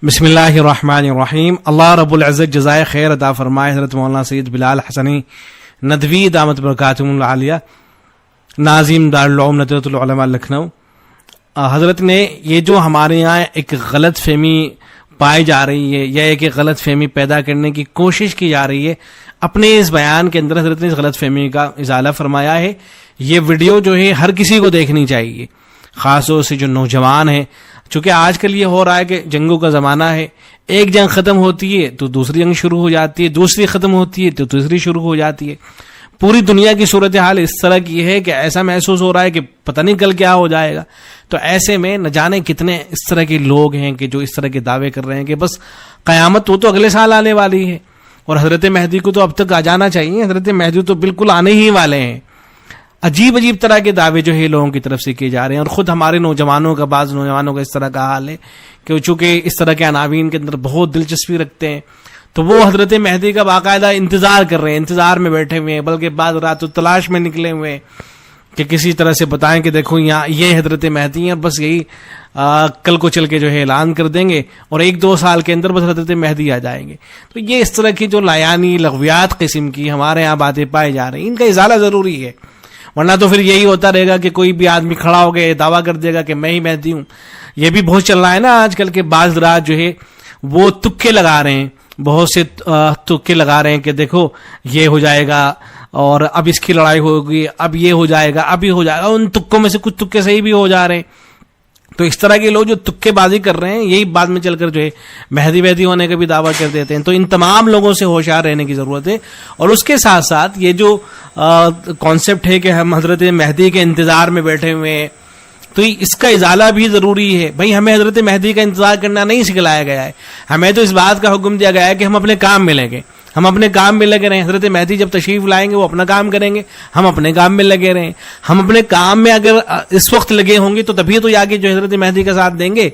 بسم اللہ الرحمن الرحیم. اللہ رب العزت جزائے خیر عطا فرمائے حضرت مولانا سید بلال حسنی ندوی دامت برکاتہم العالیہ ناظم دارالعلوم ندوۃ العلماء لکھنؤ. حضرت نے یہ جو ہمارے یہاں ایک غلط فہمی پائی جا رہی ہے یا ایک غلط فہمی پیدا کرنے کی کوشش کی جا رہی ہے، اپنے اس بیان کے اندر حضرت نے اس غلط فہمی کا ازالہ فرمایا ہے. یہ ویڈیو جو ہے ہر کسی کو دیکھنی چاہیے، خاص طور سے جو نوجوان ہیں، چونکہ آج کل یہ ہو رہا ہے کہ جنگوں کا زمانہ ہے. ایک جنگ ختم ہوتی ہے تو دوسری جنگ شروع ہو جاتی ہے، دوسری ختم ہوتی ہے تو تیسری شروع ہو جاتی ہے. پوری دنیا کی صورتحال اس طرح کی ہے کہ ایسا محسوس ہو رہا ہے کہ پتہ نہیں کل کیا ہو جائے گا. تو ایسے میں نہ جانے کتنے اس طرح کے لوگ ہیں کہ جو اس طرح کے دعوے کر رہے ہیں کہ بس قیامت وہ تو اگلے سال آنے والی ہے، اور حضرت مہدی کو تو اب تک آ جانا چاہیے. حضرت مہدی تو بالکل آنے ہی والے ہیں. عجیب طرح کے دعوے جو ہے لوگوں کی طرف سے کیے جا رہے ہیں. اور خود ہمارے نوجوانوں کا، بعض نوجوانوں کا اس طرح کا حال ہے کہ چونکہ اس طرح کے عناوین کے اندر بہت دلچسپی رکھتے ہیں، تو وہ حضرت مہدی کا باقاعدہ انتظار کر رہے ہیں، انتظار میں بیٹھے ہوئے ہیں، بلکہ بعض رات تلاش میں نکلے ہوئے ہیں کہ کسی طرح سے بتائیں کہ دیکھو یہاں یہ حضرت مہدی ہیں، اور بس یہی کل کو چل کے جو ہے اعلان کر دیں گے اور 1-2 سال کے اندر بس حضرت مہدی آ جائیں گے. تو یہ اس طرح کی جو لایانی لغویات قسم کی ہمارے یہاں باتیں پائی جا رہی ہیں، ان کا ازالہ ضروری ہے. ورنہ تو پھر یہی ہوتا رہے گا کہ کوئی بھی آدمی کھڑا ہو گئے دعویٰ کر دے گا کہ میں ہی مہدی ہوں. یہ بھی بہت چل رہا ہے نا آج کل کے بعض رات جو ہے وہ تکے لگا رہے ہیں، بہت سے تکے لگا رہے ہیں کہ دیکھو یہ ہو جائے گا اور اب اس کی لڑائی ہوگی، اب یہ ہو جائے گا، اب یہ ہو جائے گا. ان تکوں میں سے کچھ تکے صحیح بھی ہو جا رہے ہیں. تو اس طرح کے لوگ جو تکے بازی کر رہے ہیں یہی بعد میں چل کر جو ہے مہدی ہونے کا بھی دعویٰ کر دیتے ہیں. تو ان تمام لوگوں سے ہوشیار رہنے کی ضرورت ہے. اور اس کے ساتھ ساتھ یہ جو کانسیپٹ ہے کہ ہم حضرت مہدی کے انتظار میں بیٹھے ہوئے ہیں، تو اس کا ازالہ بھی ضروری ہے. بھائی ہمیں حضرت مہدی کا انتظار کرنا نہیں سکھلایا گیا ہے، ہمیں تو اس بات کا حکم دیا گیا ہے کہ ہم اپنے کام میں لگیں، ہم اپنے کام میں لگے رہیں. حضرت مہدی جب تشریف لائیں گے وہ اپنا کام کریں گے، ہم اپنے کام میں لگے رہیں. ہم اپنے کام میں اگر اس وقت لگے ہوں گے تو تبھی تو آگے جو حضرت مہدی کا ساتھ دیں گے.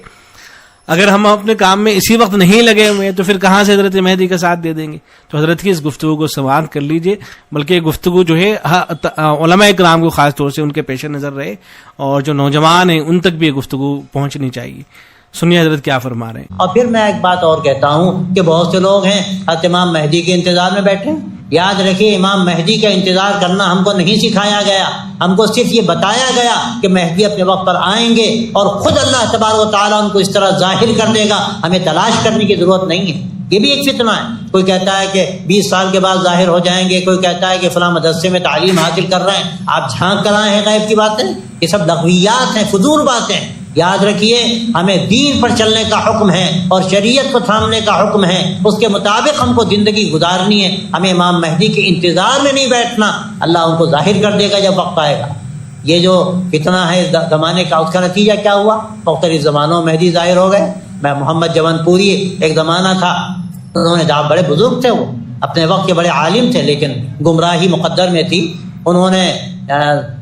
اگر ہم اپنے کام میں اسی وقت نہیں لگے ہوئے تو پھر کہاں سے حضرت مہدی کا ساتھ دے دیں گے. تو حضرت کی اس گفتگو کو سماعت کر لیجئے، بلکہ یہ گفتگو جو ہے علماء اکرام کو خاص طور سے ان کے پیش نظر رہے، اور جو نوجوان ہیں ان تک بھی یہ گفتگو پہنچنی چاہیے. سنیے حضرت کیا فرما رہے ہیں. اور پھر میں ایک بات اور کہتا ہوں کہ بہت سے لوگ ہیں حضرت امام مہدی کے انتظار میں بیٹھے ہیں. یاد رکھیے امام مہدی کا انتظار کرنا ہم کو نہیں سکھایا گیا، ہم کو صرف یہ بتایا گیا کہ مہدی اپنے وقت پر آئیں گے اور خود اللہ تبارک و تعالیٰ ان کو اس طرح ظاہر کر دے گا، ہمیں تلاش کرنے کی ضرورت نہیں ہے. یہ بھی ایک فتنہ ہے. کوئی کہتا ہے کہ 20 سال کے بعد ظاہر ہو جائیں گے، کوئی کہتا ہے کہ فلاں مدرسے میں تعلیم حاصل کر رہے ہیں، آپ جھانک کر آئے ہیں غیب کی باتیں. یہ سب لغویات ہیں، فضول باتیں. یاد رکھیے ہمیں دین پر چلنے کا حکم ہے اور شریعت کو تھامنے کا حکم ہے، اس کے مطابق ہم کو زندگی گزارنی ہے. ہمیں امام مہدی کے انتظار میں نہیں بیٹھنا، اللہ ان کو ظاہر کر دے گا جب وقت آئے گا. یہ جو فتنہ ہے زمانے کا، اس کا نتیجہ کیا ہوا؟ مختلف زمانوں میں مہدی ظاہر ہو گئے. میں محمد جون پوری ایک زمانہ تھا، انہوں نے بڑے بزرگ تھے، وہ اپنے وقت کے بڑے عالم تھے، لیکن گمراہی مقدر میں تھی. انہوں نے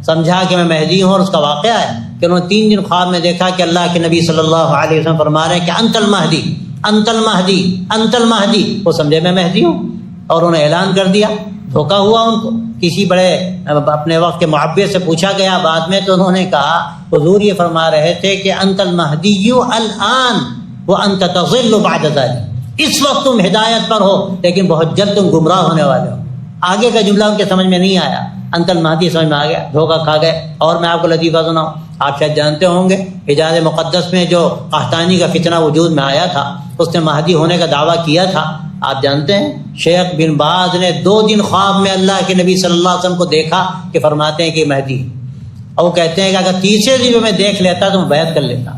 سمجھا کہ میں مہدی ہوں، اور اس کا واقعہ ہے کہ انہوں نے 3 دن خواب میں دیکھا کہ اللہ کے نبی صلی اللہ علیہ وسلم فرما رہے ہیں کہ انت المہدی، انت المہدی، انت المہدی. وہ سمجھے میں مہدی ہوں اور انہوں نے اعلان کر دیا. دھوکہ ہوا ان کو. کسی بڑے اپنے وقت کے معبر سے پوچھا گیا بعد میں، تو انہوں نے کہا حضور یہ فرما رہے تھے کہ انت المہدی الان وانت تضل بعد ذلك، اس وقت تم ہدایت پر ہو لیکن بہت جلد تم گمراہ ہونے والے ہو. آگے کا جملہ ان کے سمجھ میں نہیں آیا، انت المہدی سمجھ میں آ گیا، دھوکہ کھا گئے. اور میں آپ کو لطیفہ سناؤں، آپ شاید جانتے ہوں گے حجاز مقدس میں جو قحطانی کا فتنہ وجود میں آیا تھا، اس نے مہدی ہونے کا دعویٰ کیا تھا. آپ جانتے ہیں شیخ بن باز نے 2 دن خواب میں اللہ کے نبی صلی اللہ علیہ وسلم کو دیکھا کہ فرماتے ہیں کہ مہدی، اور وہ کہتے ہیں کہ اگر تیسرے دن میں دیکھ لیتا تو میں بیعت کر لیتا.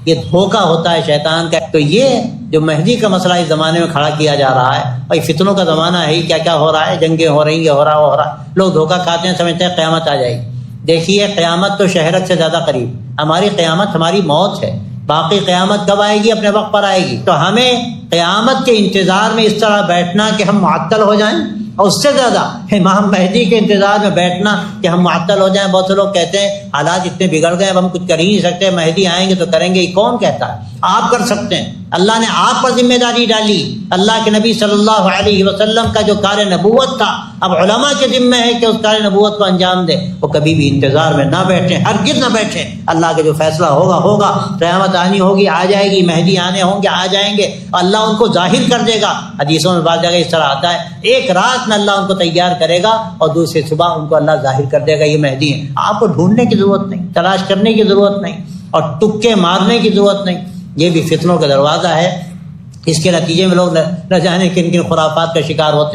یہ دھوکہ ہوتا ہے شیطان کا. تو یہ جو مہدی کا مسئلہ اس زمانے میں کھڑا کیا جا رہا ہے، اور فتنوں کا زمانہ ہے ہی، کیا کیا ہو رہا ہے، جنگیں ہو رہی ہیں، ہو رہا ہے. لوگ دھوکہ کھاتے ہیں، سمجھتے ہیں قیامت آ جائے گی. دیکھیے قیامت تو شہرت سے زیادہ قریب. ہماری قیامت ہماری موت ہے، باقی قیامت کب آئے گی؟ اپنے وقت پر آئے گی. تو ہمیں قیامت کے انتظار میں اس طرح بیٹھنا کہ ہم معطل ہو جائیں، اور اس سے زیادہ امام مہدی کے انتظار میں بیٹھنا کہ ہم معطل ہو جائیں. بہت سے لوگ کہتے ہیں حالات اتنے بگڑ گئے اب ہم کچھ کر ہی نہیں سکتے، مہدی آئیں گے تو کریں گے. یہ کون کہتا ہے؟ آپ کر سکتے ہیں. اللہ نے آپ پر ذمہ داری ڈالی. اللہ کے نبی صلی اللہ علیہ وسلم کا جو کار نبوت تھا اب علماء کے ذمہ ہے کہ اس کار نبوت کو انجام دے. وہ کبھی بھی انتظار میں نہ بیٹھیں, ہرگز نہ بیٹھیں. اللہ کا جو فیصلہ ہوگا ہوگا. قیامت آنی ہوگی, آ جائے گی. مہدی آنے ہوں گے, آ جائیں گے. اللہ ان کو ظاہر کر دے گا. حدیثوں میں بعض جگہ اس طرح آتا ہے, ایک رات میں اللہ ان کو تیار کرے گا اور دوسری صبح ان کو اللہ ظاہر کر دے گا, یہ مہدی ہیں. آپ کو ڈھونڈنے کی ضرورت نہیں, تلاش کرنے کی ضرورت نہیں, اور تکے مارنے کی ضرورت نہیں. یہ بھی فتنوں کا دروازہ ہے. اس کے نتیجے میں لوگ نہ جانے کن کن خرافات کا شکار ہوتے ہیں.